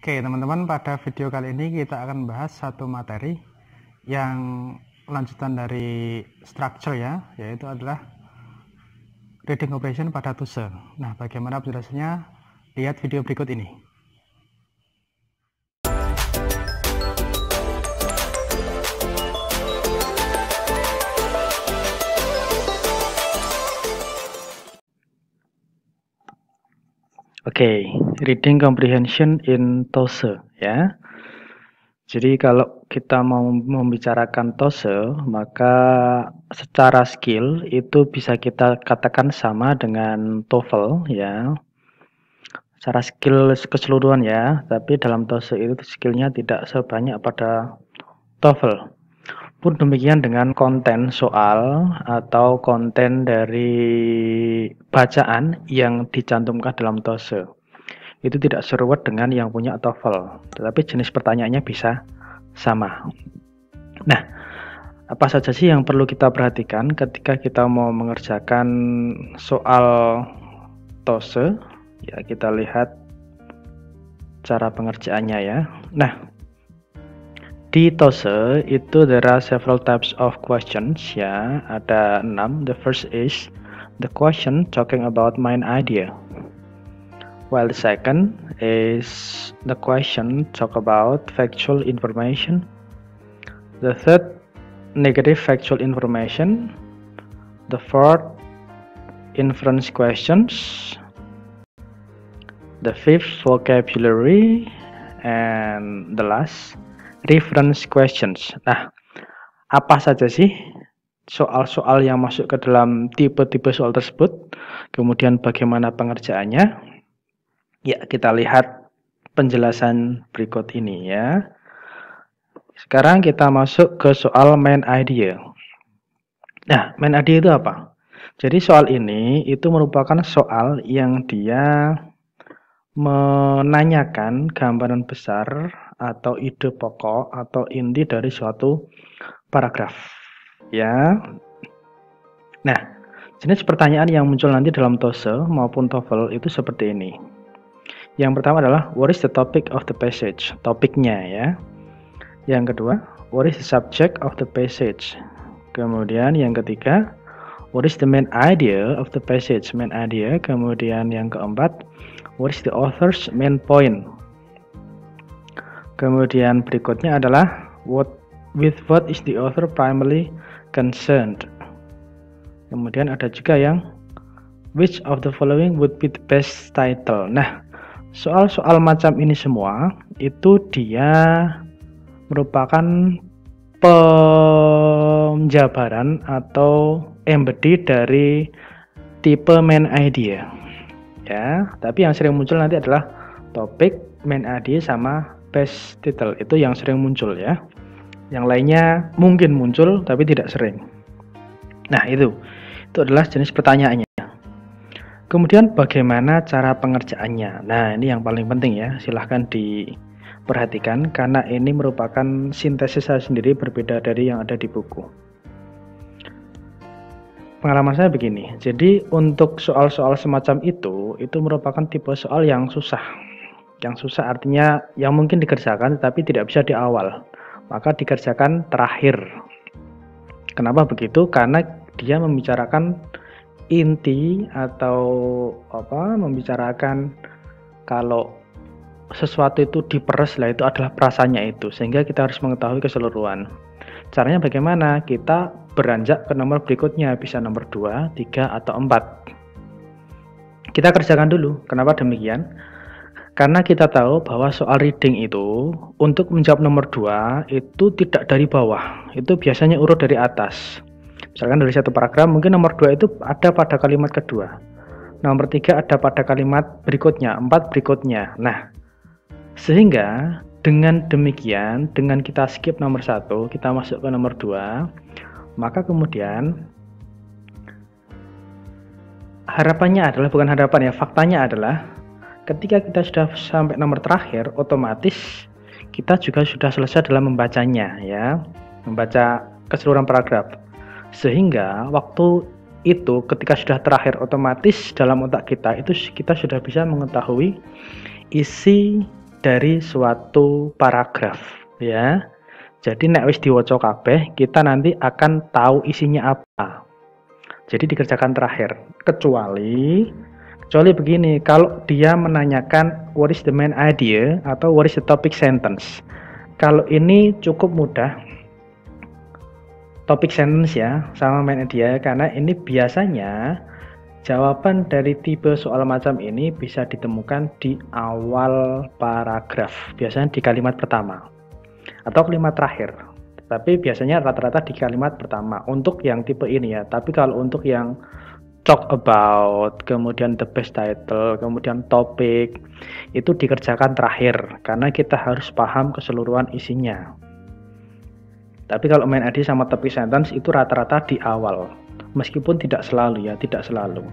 Oke teman-teman, pada video kali ini kita akan bahas satu materi yang lanjutan dari structure ya, yaitu adalah reading comprehension pada TOEFL. Nah, bagaimana penjelasannya? Lihat video berikut ini. Oke, reading comprehension in TOEFL ya. Jadi kalau kita mau membicarakan TOEFL, maka secara skill itu bisa kita katakan sama dengan TOEFL ya. Secara skill keseluruhan ya, tapi dalam TOEFL itu skillnya tidak sebanyak pada TOEFL. Pun demikian dengan konten soal atau konten dari bacaan yang dicantumkan dalam TOEFL. Itu tidak seruat dengan yang punya TOEFL, tetapi jenis pertanyaannya bisa sama. Nah, apa saja sih yang perlu kita perhatikan ketika kita mau mengerjakan soal TOEFL? Ya, kita lihat cara pengerjaannya ya. Nah, di TOEFL itu there are several types of questions ya, ada 6. The first is the question talking about main idea, while the second is the question talk about factual information, the third negative factual information, the fourth inference questions, the fifth vocabulary, and the last reference questions. Nah, apa saja sih soal-soal yang masuk ke dalam tipe-tipe soal tersebut? Kemudian bagaimana pengerjaannya? Ya, kita lihat penjelasan berikut ini ya. Sekarang kita masuk ke soal main idea. Nah, main idea itu apa? Jadi soal ini itu merupakan soal yang dia menanyakan gambaran besar atau ide pokok atau inti dari suatu paragraf ya. Nah, jenis pertanyaan yang muncul nanti dalam TOEFL maupun TOEFL itu seperti ini. Yang pertama adalah what is the topic of the passage, topiknya ya. Yang kedua, what is the subject of the passage. Kemudian yang ketiga, what is the main idea of the passage, main idea. Kemudian yang keempat, what is the author's main point. Kemudian berikutnya adalah with what is the author primarily concerned. Kemudian ada juga yang which of the following would be the best title. Nah, soal-soal macam ini semua itu dia merupakan penjabaran atau embedi dari tipe main idea. Ya, tapi yang sering muncul nanti adalah topik, main idea sama best title, itu yang sering muncul ya. Yang lainnya mungkin muncul tapi tidak sering. Nah, itu adalah jenis pertanyaannya. Kemudian bagaimana cara pengerjaannya? Nah, ini yang paling penting ya. Silahkan diperhatikan karena ini merupakan sintesis saya sendiri, berbeda dari yang ada di buku. Pengalaman saya begini, jadi untuk soal-soal semacam itu merupakan tipe soal yang susah. Yang susah artinya yang mungkin dikerjakan tapi tidak bisa di awal, maka dikerjakan terakhir. Kenapa begitu? Karena dia membicarakan inti atau membicarakan kalau sesuatu itu diperes lah, itu adalah prasanya itu, sehingga kita harus mengetahui keseluruhan. Caranya bagaimana? Kita beranjak ke nomor berikutnya, bisa nomor 2, 3, atau 4. Kita kerjakan dulu. Kenapa demikian? Karena kita tahu bahwa soal reading itu untuk menjawab nomor 2 itu tidak dari bawah, itu biasanya urut dari atas. Misalkan dari satu paragraf, mungkin nomor 2 itu ada pada kalimat kedua, nomor 3 ada pada kalimat berikutnya, 4 berikutnya. Nah, sehingga dengan demikian, dengan kita skip nomor 1, kita masuk ke nomor 2, maka kemudian harapannya adalah, bukan harapan ya, faktanya adalah ketika kita sudah sampai nomor terakhir, otomatis kita juga sudah selesai dalam membacanya ya, membaca keseluruhan paragraf. Sehingga waktu itu ketika sudah terakhir, otomatis dalam otak kita itu kita sudah bisa mengetahui isi dari suatu paragraf, ya. Jadi nek wis diwaca kabeh, kita nanti akan tahu isinya apa. Jadi dikerjakan terakhir. Kecuali begini, kalau dia menanyakan what is the main idea atau what is the topic sentence. Kalau ini cukup mudah. Topic sentence ya, sama main idea, karena ini biasanya jawaban dari tipe soal macam ini bisa ditemukan di awal paragraf, biasanya di kalimat pertama atau kalimat terakhir. Tapi biasanya rata-rata di kalimat pertama untuk yang tipe ini ya. Tapi kalau untuk yang talk about, kemudian the best title, kemudian topik, itu dikerjakan terakhir karena kita harus paham keseluruhan isinya. Tapi kalau main idea sama topic sentence itu rata-rata di awal. Meskipun tidak selalu ya, tidak selalu.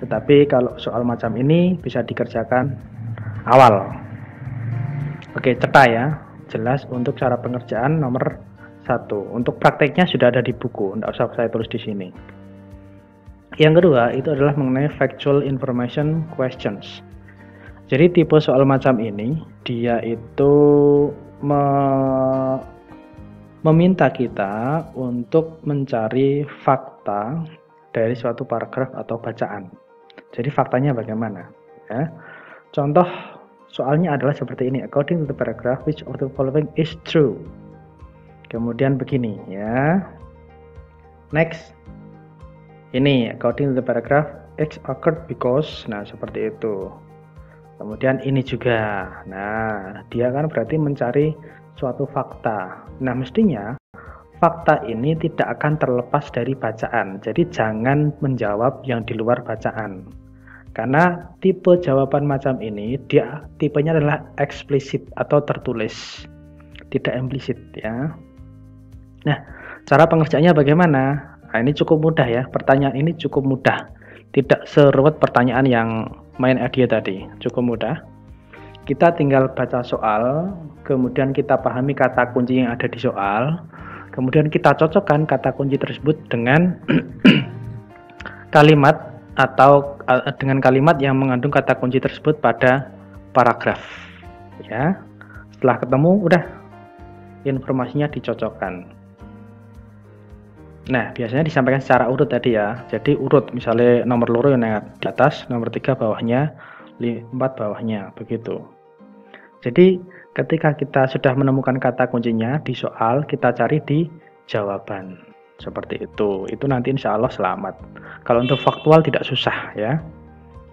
Tetapi kalau soal macam ini bisa dikerjakan awal. Oke, cetak ya. Jelas untuk cara pengerjaan nomor 1. Untuk prakteknya sudah ada di buku, tidak usah saya tulis di sini. Yang kedua itu adalah mengenai factual information questions. Jadi tipe soal macam ini dia itu meminta kita untuk mencari fakta dari suatu paragraf atau bacaan. Jadi faktanya bagaimana? Ya. Contoh soalnya adalah seperti ini. According to the paragraph, which of the following is true? Kemudian begini ya. Next. Ini according to the paragraph, X occurred because. Nah, seperti itu. Kemudian ini juga. Nah, dia kan berarti mencari suatu fakta. Nah, mestinya fakta ini tidak akan terlepas dari bacaan. Jadi jangan menjawab yang di luar bacaan. Karena tipe jawaban macam ini dia tipenya adalah eksplisit atau tertulis, tidak implisit ya. Nah, cara pengerjaannya bagaimana? Nah, ini cukup mudah ya. Pertanyaan ini cukup mudah. Tidak seruwet pertanyaan yang main idea tadi. Cukup mudah. Kita tinggal baca soal, kemudian kita pahami kata kunci yang ada di soal, kemudian kita cocokkan kata kunci tersebut dengan kalimat atau dengan kalimat yang mengandung kata kunci tersebut pada paragraf ya. Setelah ketemu udah informasinya dicocokkan. Nah, biasanya disampaikan secara urut tadi ya. Jadi urut, misalnya nomor loro yang di atas, nomor 3 bawahnya, 4 bawahnya, begitu. Jadi ketika kita sudah menemukan kata kuncinya di soal, kita cari di jawaban. Seperti itu nanti insya Allah selamat. Kalau untuk faktual tidak susah ya,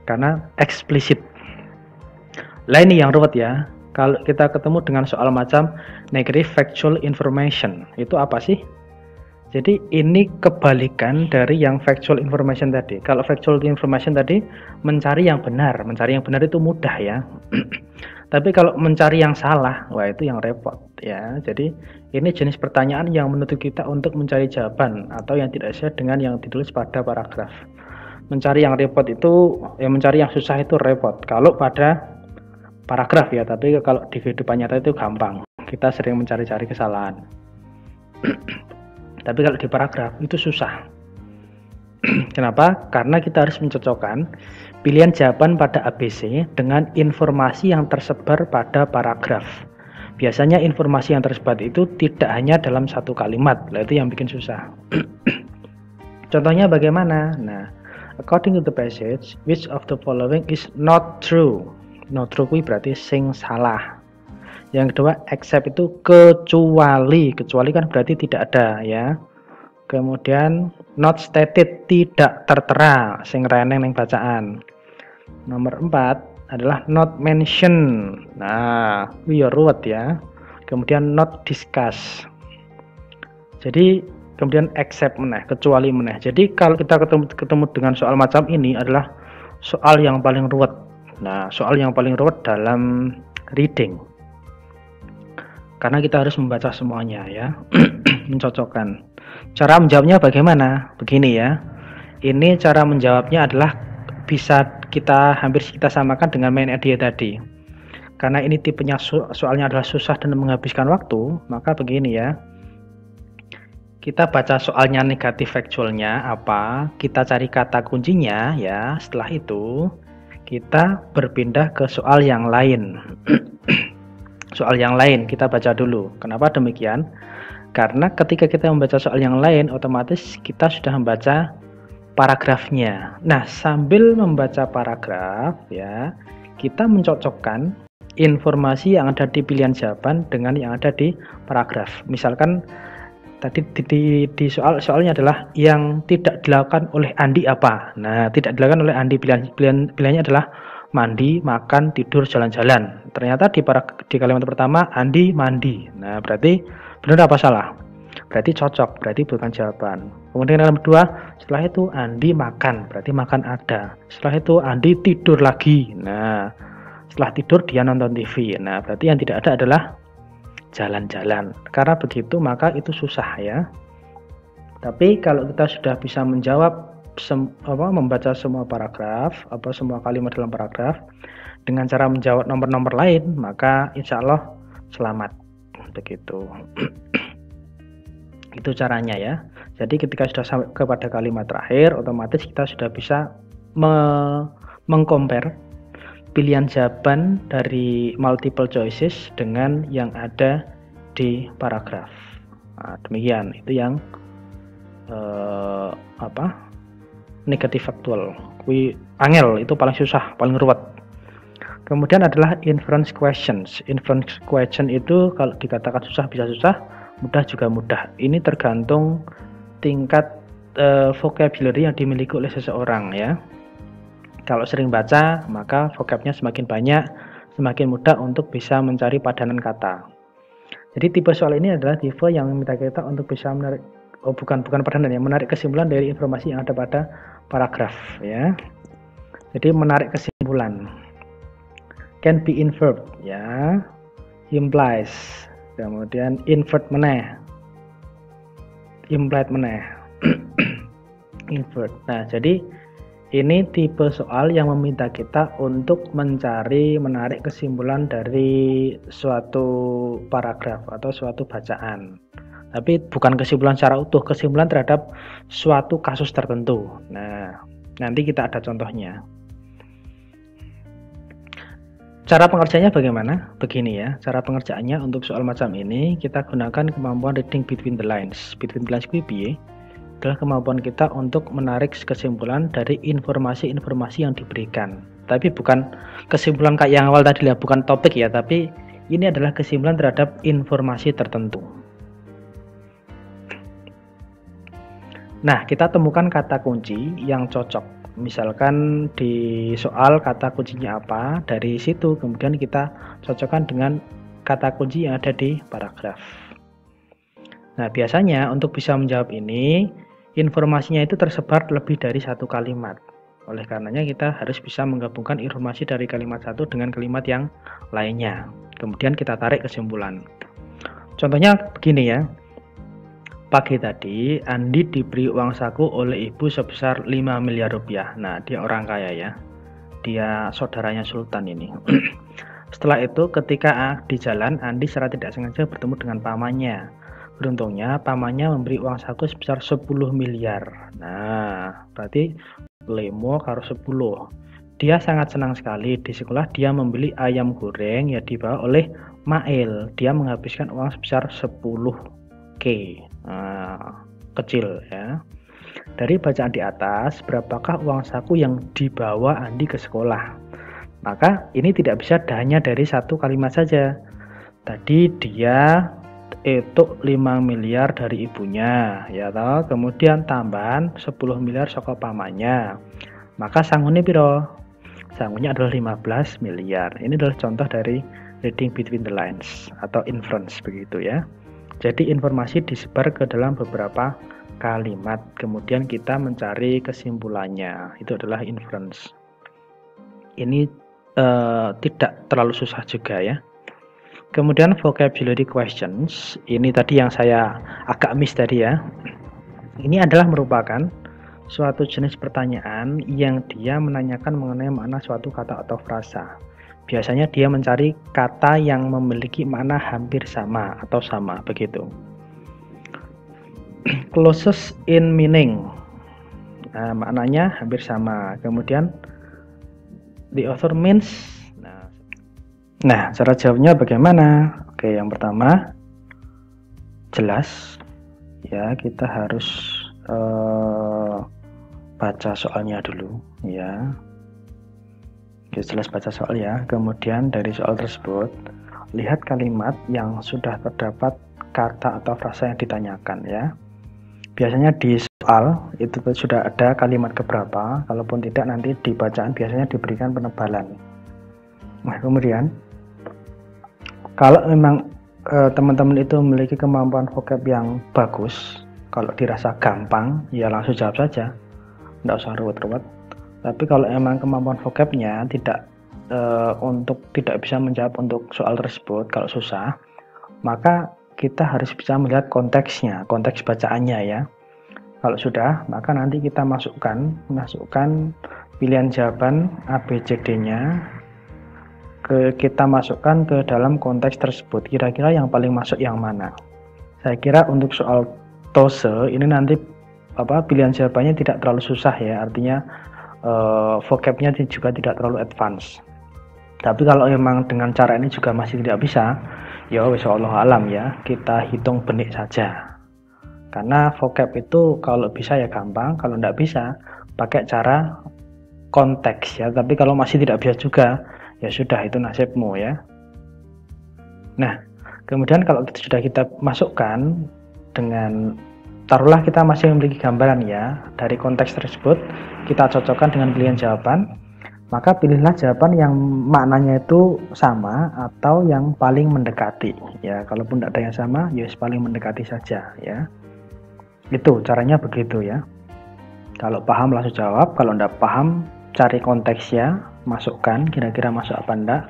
karena eksplisit. Lah ini yang ruwet ya. Kalau kita ketemu dengan soal macam negative factual information, itu apa sih? Jadi ini kebalikan dari yang factual information tadi. Kalau factual information tadi mencari yang benar itu mudah ya. Tapi kalau mencari yang salah, wah itu yang repot ya. Jadi ini jenis pertanyaan yang menuntut kita untuk mencari jawaban atau yang tidak sesuai dengan yang ditulis pada paragraf. Mencari yang repot itu, mencari yang susah itu repot. Kalau pada paragraf ya, tapi kalau di kehidupan nyata itu gampang. Kita sering mencari-cari kesalahan. Tapi kalau di paragraf itu susah. Kenapa? Karena kita harus mencocokkan pilihan jawaban pada ABC dengan informasi yang tersebar pada paragraf. Biasanya informasi yang tersebar itu tidak hanya dalam satu kalimat, itu yang bikin susah. Contohnya bagaimana? Nah, according to the passage, which of the following is not true? Not true berarti sing salah. Yang kedua, except itu kecuali kan berarti tidak ada ya. Kemudian not stated tidak tertera, sing reneng ning bacaan. Nomor 4 adalah not mentioned. Nah, ya ruwet ya. Kemudian not discussed. Jadi kemudian except meneh, kecuali meneh. Jadi kalau kita ketemu dengan soal macam ini adalah soal yang paling ruwet. Nah, soal yang paling ruwet dalam reading. Karena kita harus membaca semuanya ya. Mencocokkan. Cara menjawabnya bagaimana? Begini ya. Ini cara menjawabnya adalah bisa hampir kita samakan dengan main idea tadi. Karena ini tipenya soalnya adalah susah dan menghabiskan waktu, maka begini ya. Kita baca soalnya negatif factualnya apa, kita cari kata kuncinya ya. Setelah itu kita berpindah ke soal yang lain. soal yang lain kita baca dulu. Kenapa demikian? Karena ketika kita membaca soal yang lain, otomatis kita sudah membaca paragrafnya. Nah, sambil membaca paragraf ya, kita mencocokkan informasi yang ada di pilihan jawaban dengan yang ada di paragraf. Misalkan tadi di soalnya adalah yang tidak dilakukan oleh Andi apa? Nah, tidak dilakukan oleh Andi pilihannya adalah mandi, makan, tidur, jalan-jalan. Ternyata di kalimat pertama Andi mandi. Nah, berarti benar apa salah? Berarti cocok, berarti bukan jawaban. Kemudian kalimat kedua, setelah itu Andi makan, berarti makan ada. Setelah itu Andi tidur lagi. Nah, setelah tidur dia nonton TV. Nah, berarti yang tidak ada adalah jalan-jalan. Karena begitu maka itu susah ya. Tapi kalau kita sudah bisa menjawab membaca semua paragraf, semua kalimat dalam paragraf dengan cara menjawab nomor-nomor lain, maka insya Allah selamat. Begitu. Itu caranya ya. Jadi ketika sudah sampai kepada kalimat terakhir, otomatis kita sudah bisa mengcompare pilihan jawaban dari multiple choices dengan yang ada di paragraf. Nah, demikian. Itu yang negatif faktual. Angel itu paling susah, paling ruwet. Kemudian adalah inference questions. Inference question itu kalau dikatakan susah bisa susah, mudah juga mudah. Ini tergantung tingkat vocabulary yang dimiliki oleh seseorang ya. Kalau sering baca, maka vocabnya semakin banyak, semakin mudah untuk bisa mencari padanan kata. Jadi tipe soal ini adalah tipe yang meminta kita untuk bisa menarik, bukan padanan ya, menarik kesimpulan dari informasi yang ada pada paragraf ya. Jadi menarik kesimpulan. Can be inferred ya, implies, kemudian invert meneh, implied meneh, invert. Nah, jadi ini tipe soal yang meminta kita untuk menarik kesimpulan dari suatu paragraf atau suatu bacaan. Tapi bukan kesimpulan secara utuh, kesimpulan terhadap suatu kasus tertentu. Nah, nanti kita ada contohnya. Cara pengerjaannya bagaimana? Begini ya, cara pengerjaannya untuk soal macam ini kita gunakan kemampuan reading between the lines. Between the lines piye? Adalah kemampuan kita untuk menarik kesimpulan dari informasi-informasi yang diberikan. Tapi bukan kesimpulan kayak yang awal tadi ya, bukan topik ya, tapi ini adalah kesimpulan terhadap informasi tertentu. Nah, kita temukan kata kunci yang cocok. Misalkan di soal kata kuncinya apa, dari situ kemudian kita cocokkan dengan kata kunci yang ada di paragraf. Nah, biasanya untuk bisa menjawab ini, informasinya itu tersebar lebih dari satu kalimat. Oleh karenanya kita harus bisa menggabungkan informasi dari kalimat satu dengan kalimat yang lainnya. Kemudian kita tarik kesimpulan. Contohnya begini ya. Pagi tadi Andi diberi uang saku oleh ibu sebesar 5 miliar rupiah. Nah, dia orang kaya ya. Dia saudaranya Sultan ini. Setelah itu ketika di jalan Andi secara tidak sengaja bertemu dengan pamannya. Beruntungnya pamannya memberi uang saku sebesar 10 miliar. Nah, berarti lemo karo 10. Dia sangat senang sekali. Di sekolah dia membeli ayam goreng yang dibawa oleh Mail. Dia menghabiskan uang sebesar 10K. Nah, kecil ya. Dari bacaan di atas, berapakah uang saku yang dibawa Andi ke sekolah? Maka ini tidak bisa hanya dari satu kalimat saja. Tadi dia itu 5 miliar dari ibunya ya toh, kemudian tambahan 10 miliar saka pamannya. Maka sangune piro? Sangunya adalah 15 miliar. Ini adalah contoh dari reading between the lines atau inference begitu ya. Jadi informasi disebar ke dalam beberapa kalimat, kemudian kita mencari kesimpulannya. Itu adalah inference. Ini tidak terlalu susah juga ya. Kemudian vocabulary questions, ini tadi yang saya agak miss tadi ya. Ini adalah merupakan suatu jenis pertanyaan yang dia menanyakan mengenai makna suatu kata atau frasa. Biasanya dia mencari kata yang memiliki makna hampir sama atau sama begitu. Closest in meaning, nah, maknanya hampir sama. Kemudian the author means, nah, Nah, cara jawabnya bagaimana? Oke, yang pertama, jelas ya, kita harus baca soalnya dulu ya. Oke, jelas baca soal ya. Kemudian dari soal tersebut, lihat kalimat yang sudah terdapat kata atau frasa yang ditanyakan ya. Biasanya di soal itu sudah ada kalimat keberapa, kalaupun tidak nanti di bacaan biasanya diberikan penebalan. Nah, kemudian kalau memang teman-teman itu memiliki kemampuan vocab yang bagus, kalau dirasa gampang ya langsung jawab saja, tidak usah ruwet-ruwet. Tapi kalau emang kemampuan vocabnya tidak tidak bisa menjawab untuk soal tersebut, kalau susah, maka kita harus bisa melihat konteksnya, konteks bacaannya ya. Kalau sudah, maka nanti kita masukkan pilihan jawaban ABCD-nya, kita masukkan ke dalam konteks tersebut. Kira-kira yang paling masuk yang mana? Saya kira untuk soal TOSE ini nanti pilihan jawabannya tidak terlalu susah ya, artinya vocabnya juga tidak terlalu advance. Tapi kalau memang dengan cara ini juga masih tidak bisa, ya wis Allah alam ya, kita hitung benik saja. Karena vocab itu kalau bisa ya gampang, kalau tidak bisa pakai cara konteks ya. Tapi kalau masih tidak bisa juga, ya sudah, itu nasibmu ya. Nah, kemudian kalau sudah kita masukkan dengan, taruhlah kita masih memiliki gambaran ya, dari konteks tersebut kita cocokkan dengan pilihan jawaban, maka pilihlah jawaban yang maknanya itu sama atau yang paling mendekati ya. Kalaupun tidak ada yang sama, ya paling mendekati saja ya. Itu caranya begitu ya. Kalau paham langsung jawab, kalau tidak paham cari konteksnya, masukkan kira-kira masuk apa enggak.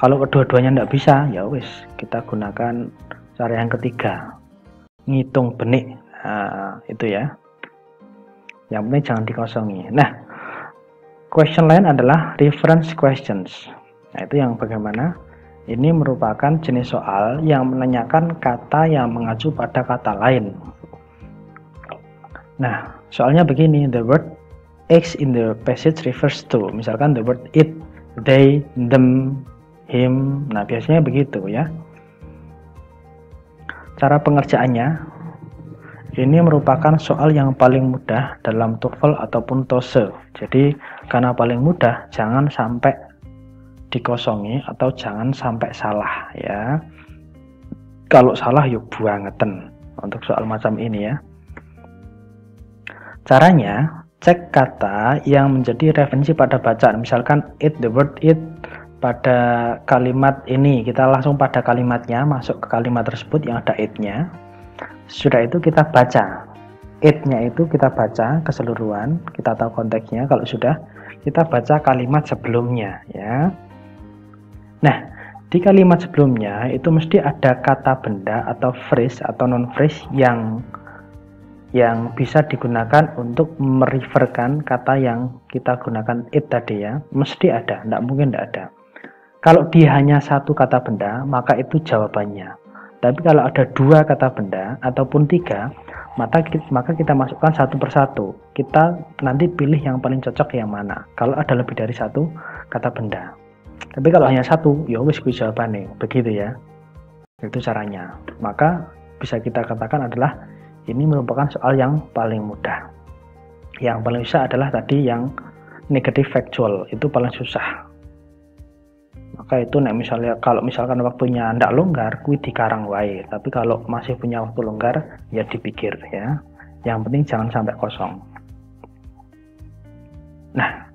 Kalau kedua-duanya tidak bisa, ya wis kita gunakan cara yang ketiga, ngitung benik. Nah, itu ya. Yang penting jangan dikosongi. Nah, question lain adalah reference questions. Nah, itu yang bagaimana? Ini merupakan jenis soal yang menanyakan kata yang mengacu pada kata lain. Nah, soalnya begini, the word X in the passage refers to, misalkan the word it, they, them, him. Nah, biasanya begitu ya. Cara pengerjaannya, ini merupakan soal yang paling mudah dalam TOEFL ataupun TOSE. Jadi, karena paling mudah, jangan sampai dikosongi atau jangan sampai salah ya. Kalau salah, yuk buangeten untuk soal macam ini ya. Caranya, cek kata yang menjadi referensi pada bacaan. Misalkan it, the word it, pada kalimat ini kita langsung pada kalimatnya, masuk ke kalimat tersebut yang ada it-nya. Sudah itu kita baca it-nya, itu kita baca keseluruhan, kita tahu konteksnya. Kalau sudah, kita baca kalimat sebelumnya ya. Nah, di kalimat sebelumnya itu mesti ada kata benda atau phrase atau non phrase yang bisa digunakan untuk mereferkan kata yang kita gunakan it tadi ya. Mesti ada, tidak mungkin tidak ada. Kalau dia hanya satu kata benda, maka itu jawabannya. Tapi kalau ada dua kata benda ataupun tiga, maka kita masukkan satu persatu. Kita nanti pilih yang paling cocok yang mana. Kalau ada lebih dari satu kata benda. Tapi kalau hanya satu, ya wis kuwi jawabannya. Begitu ya. Itu caranya. Maka bisa kita katakan adalah ini merupakan soal yang paling mudah. Yang paling susah adalah tadi yang negative factual, itu paling susah. Maka itu kalau misalkan waktunya ndak longgar, kuwi dikarang wae. Tapi kalau masih punya waktu longgar, ya dipikir ya. Yang penting jangan sampai kosong. Nah,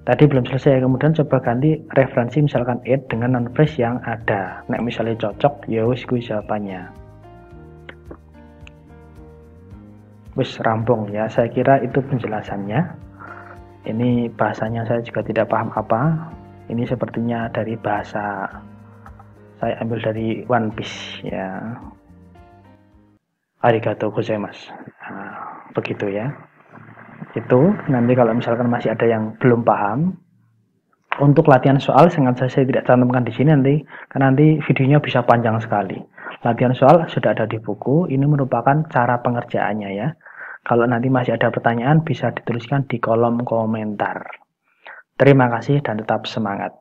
tadi belum selesai, kemudian coba ganti referensi misalkan it dengan non phrase yang ada. Nek misalnya cocok, ya wis kuwi jawabannya. Wis rampung ya, saya kira itu penjelasannya. Ini bahasanya saya juga tidak paham apa. Ini sepertinya dari bahasa, saya ambil dari One Piece ya. Arigatou gozaimasu. Nah, begitu ya. Itu nanti kalau misalkan masih ada yang belum paham, untuk latihan soal sengaja saya tidak cantumkan di sini nanti, karena nanti videonya bisa panjang sekali. Latihan soal sudah ada di buku, ini merupakan cara pengerjaannya ya. Kalau nanti masih ada pertanyaan bisa dituliskan di kolom komentar. Terima kasih dan tetap semangat.